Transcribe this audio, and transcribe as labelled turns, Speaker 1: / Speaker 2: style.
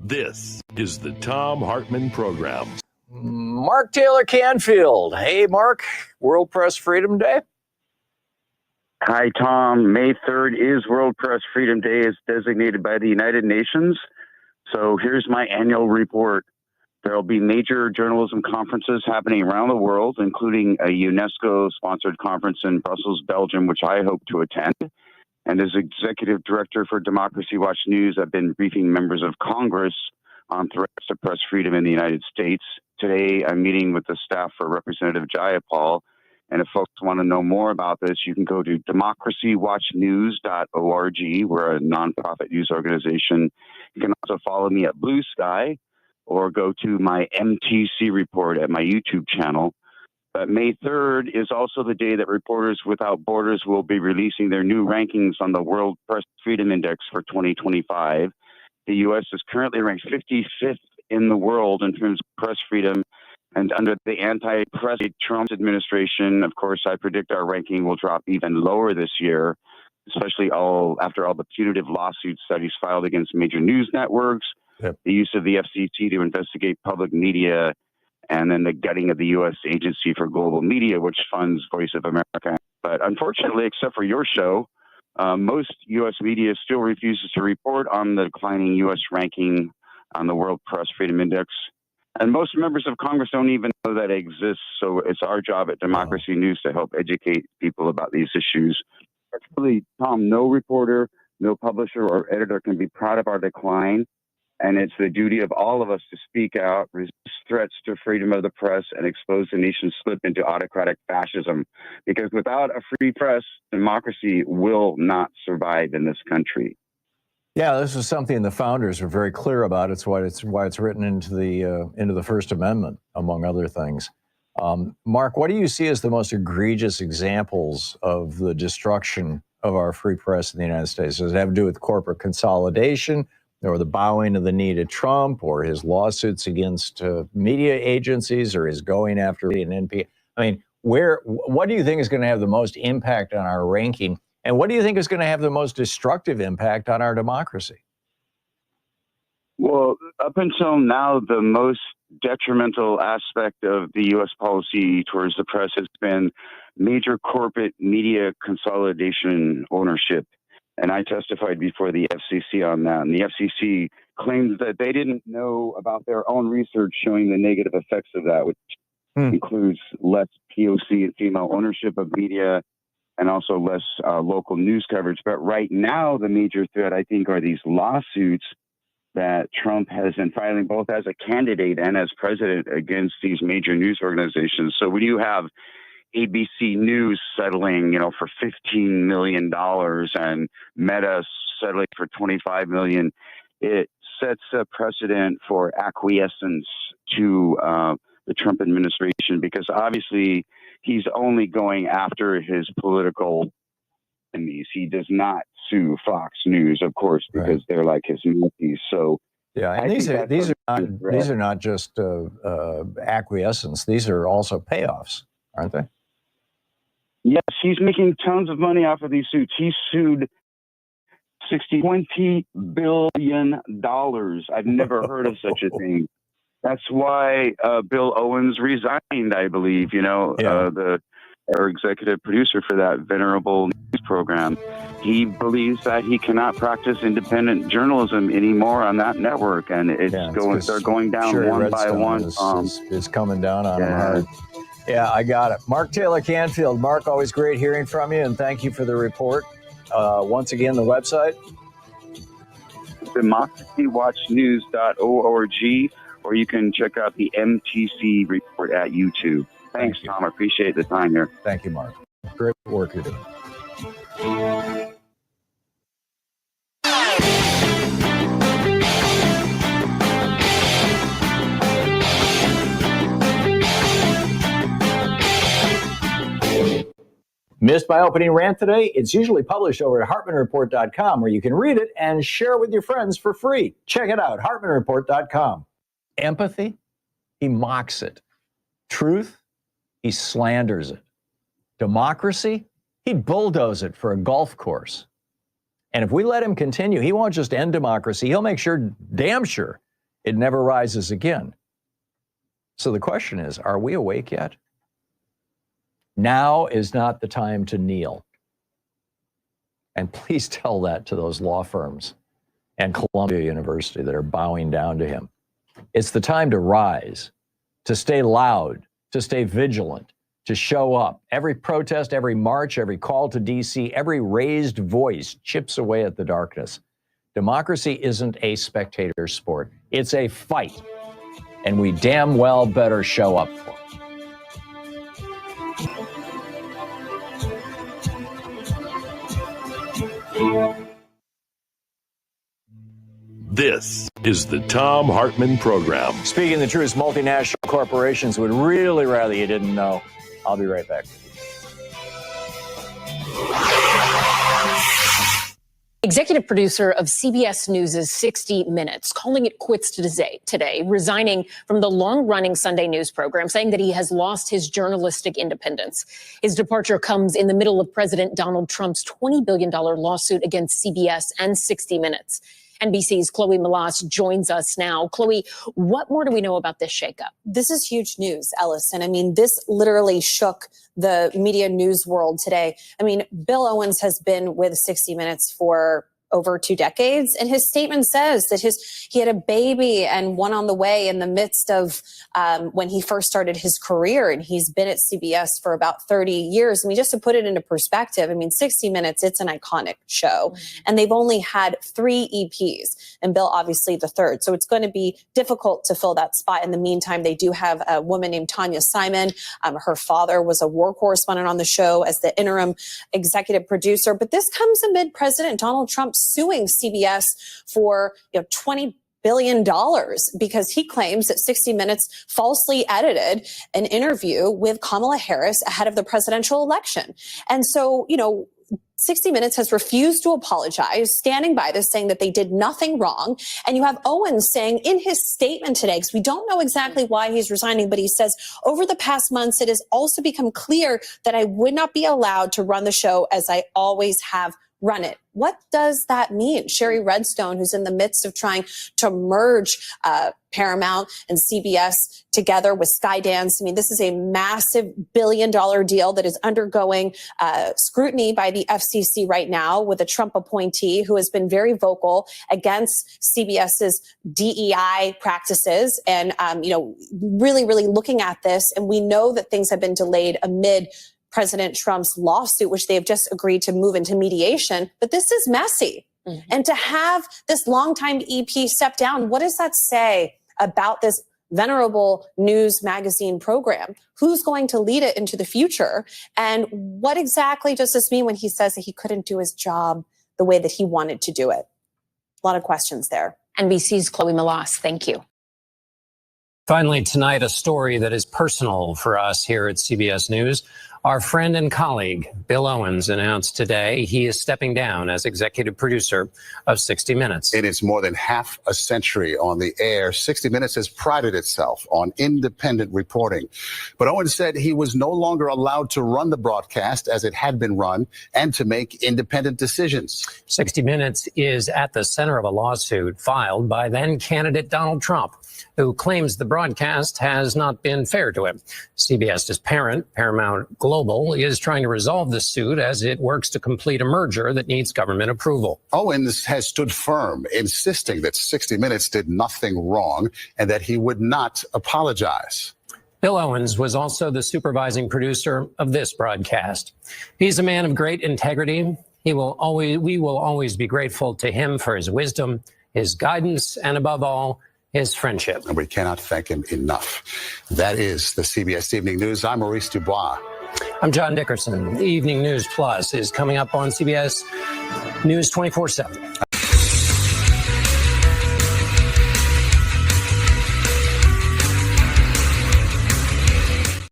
Speaker 1: This is the Thom Hartmann Program.
Speaker 2: Mark Taylor-Canfield. Hey, Mark, World Press Freedom Day.
Speaker 3: Hi, Tom. May 3rd is World Press Freedom Day as designated by the United Nations. So here's my annual report. There will be major journalism conferences happening around the world, including a UNESCO-sponsored conference in Brussels, Belgium, which I hope to attend. And as executive director for Democracy Watch News, I've been briefing members of Congress on threats to press freedom in the United States. Today, I'm meeting with the staff for Representative Jayapal. And if folks want to know more about this, you can go to democracywatchnews.org. We're a nonprofit news organization. You can also follow me at Blue Sky or go to my MTC report at my YouTube channel. But May 3rd is also the day that Reporters Without Borders will be releasing their new rankings on the World Press Freedom Index for 2025. The U.S. is currently ranked 55th in the world in terms of press freedom. And under the anti-press Trump administration, of course, I predict our ranking will drop even lower this year, especially after all the punitive lawsuit studies filed against major news networks, the use of the FCC to investigate public media, and then the gutting of the U.S. Agency for Global Media, which funds Voice of America. But unfortunately, except for your show, most U.S. media still refuses to report on the declining U.S. ranking on the World Press Freedom Index. And most members of Congress don't even know that it exists. So it's our job at Democracy News to help educate people about these issues. Actually, Tom, no reporter, no publisher or editor can be proud of our decline. And it's the duty of all of us to speak out, resist threats to freedom of the press, and expose the nation's slip into autocratic fascism. Because without a free press, democracy will not survive in this country.
Speaker 2: Yeah, this is something the founders are very clear about. It's why it's written into the First Amendment, among other things. Mark, what do you see as the most egregious examples of the destruction of our free press in the United States? Does it have to do with corporate consolidation, or the bowing of the knee to Trump, or his lawsuits against media agencies, or his going after an NP? I mean, what do you think is going to have the most impact on our ranking? And what do you think is going to have the most destructive impact on our democracy?
Speaker 3: Well, up until now, the most detrimental aspect of the U.S. policy towards the press has been major corporate media consolidation ownership. And I testified before the FCC on that. And the FCC claims that they didn't know about their own research showing the negative effects of that, which includes less POC and female ownership of media, and also less local news coverage. But right now, the major threat, I think, are these lawsuits that Trump has been filing both as a candidate and as president against these major news organizations. So when you have ABC News settling, for $15 million and Meta settling for $25 million, it sets a precedent for acquiescence to the Trump administration, because obviously he's only going after his political enemies. He does not sue Fox News, of course, because they're like his mouthpiece. So
Speaker 2: yeah, and these are not just acquiescence; these are also payoffs, aren't they?
Speaker 3: Yes, he's making tons of money off of these suits. He sued $20 billion. I've never heard of such a thing. That's why Bill Owens resigned, I believe, our executive producer for that venerable news program. He believes that he cannot practice independent journalism anymore on that network, and they're going down one by one.
Speaker 2: It's coming down on him hard. Yeah, I got it. Mark Taylor-Canfield. Mark, always great hearing from you, and thank you for the report. Once again, the website?
Speaker 3: democracywatchnews.org, or you can check out the MTC report at YouTube. Thanks, Tom. I appreciate the time here.
Speaker 2: Thank you, Mark. Great work you're doing. Missed my opening rant today? It's usually published over at HartmannReport.com, where you can read it and share it with your friends for free. Check it out, HartmannReport.com. Empathy? He mocks it. Truth? He slanders it. Democracy? He'd bulldoze it for a golf course. And if we let him continue, he won't just end democracy. He'll make sure, damn sure, it never rises again. So the question is, are we awake yet? Now is not the time to kneel. And please tell that to those law firms and Columbia University that are bowing down to him. It's the time to rise, to stay loud, to stay vigilant, to show up. Every protest, every march, every call to DC, every raised voice chips away at the darkness. Democracy isn't a spectator sport. It's a fight. And we damn well better show up for it.
Speaker 1: This is the Thom Hartmann Program.
Speaker 2: Speaking the truth, multinational corporations would really rather you didn't know. I'll be right back.
Speaker 4: Executive producer of CBS News' 60 Minutes, calling it quits today, resigning from the long-running Sunday news program, saying that he has lost his journalistic independence. His departure comes in the middle of President Donald Trump's $20 billion lawsuit against CBS and 60 Minutes. NBC's Chloe Melas joins us now. Chloe, what more do we know about this shakeup?
Speaker 5: This is huge news, Ellison. I mean, this literally shook the media news world today. I mean, Bill Owens has been with 60 Minutes for over 2 decades. And his statement says that he had a baby and one on the way in the midst of when he first started his career. And he's been at CBS for about 30 years. I mean, just to put it into perspective, I mean, 60 Minutes, it's an iconic show. And they've only had 3 EPs, and Bill obviously the third. So it's going to be difficult to fill that spot. In the meantime, they do have a woman named Tanya Simon. Her father was a war correspondent on the show as the interim executive producer. But this comes amid President Donald Trump suing CBS for $20 billion because he claims that 60 Minutes falsely edited an interview with Kamala Harris ahead of the presidential election. And so, 60 Minutes has refused to apologize, standing by this, saying that they did nothing wrong. And you have Owens saying in his statement today, because we don't know exactly why he's resigning, but he says, over the past months, it has also become clear that I would not be allowed to run the show as I always have run it. What does that mean? Sherry Redstone, who's in the midst of trying to merge Paramount and CBS together with Skydance. I mean, this is a massive $1 billion deal that is undergoing scrutiny by the FCC right now with a Trump appointee who has been very vocal against CBS's DEI practices and, really, really looking at this. And we know that things have been delayed amid President Trump's lawsuit, which they have just agreed to move into mediation. But this is messy. Mm-hmm. And to have this longtime EP step down, what does that say about this venerable news magazine program? Who's going to lead it into the future? And what exactly does this mean when he says that he couldn't do his job the way that he wanted to do it? A lot of questions there.
Speaker 4: NBC's Chloe Melas, thank you.
Speaker 6: Finally, tonight, a story that is personal for us here at CBS News. Our friend and colleague, Bill Owens, announced today he is stepping down as executive producer of 60 Minutes.
Speaker 7: In its more than half a century on the air, 60 Minutes has prided itself on independent reporting. But Owens said he was no longer allowed to run the broadcast as it had been run and to make independent decisions.
Speaker 6: 60 Minutes is at the center of a lawsuit filed by then candidate Donald Trump, who claims the broadcast has not been fair to him. CBS's parent, Paramount Global, is trying to resolve the suit as it works to complete a merger that needs government approval.
Speaker 7: Owens has stood firm, insisting that 60 Minutes did nothing wrong and that he would not apologize.
Speaker 6: Bill Owens was also the supervising producer of this broadcast. He's a man of great integrity. We will always be grateful to him for his wisdom, his guidance, and above all, his friendship.
Speaker 7: And we cannot thank him enough. That is the CBS Evening News. I'm Maurice Dubois.
Speaker 6: I'm John Dickerson. Evening News Plus is coming up on CBS News 24/7.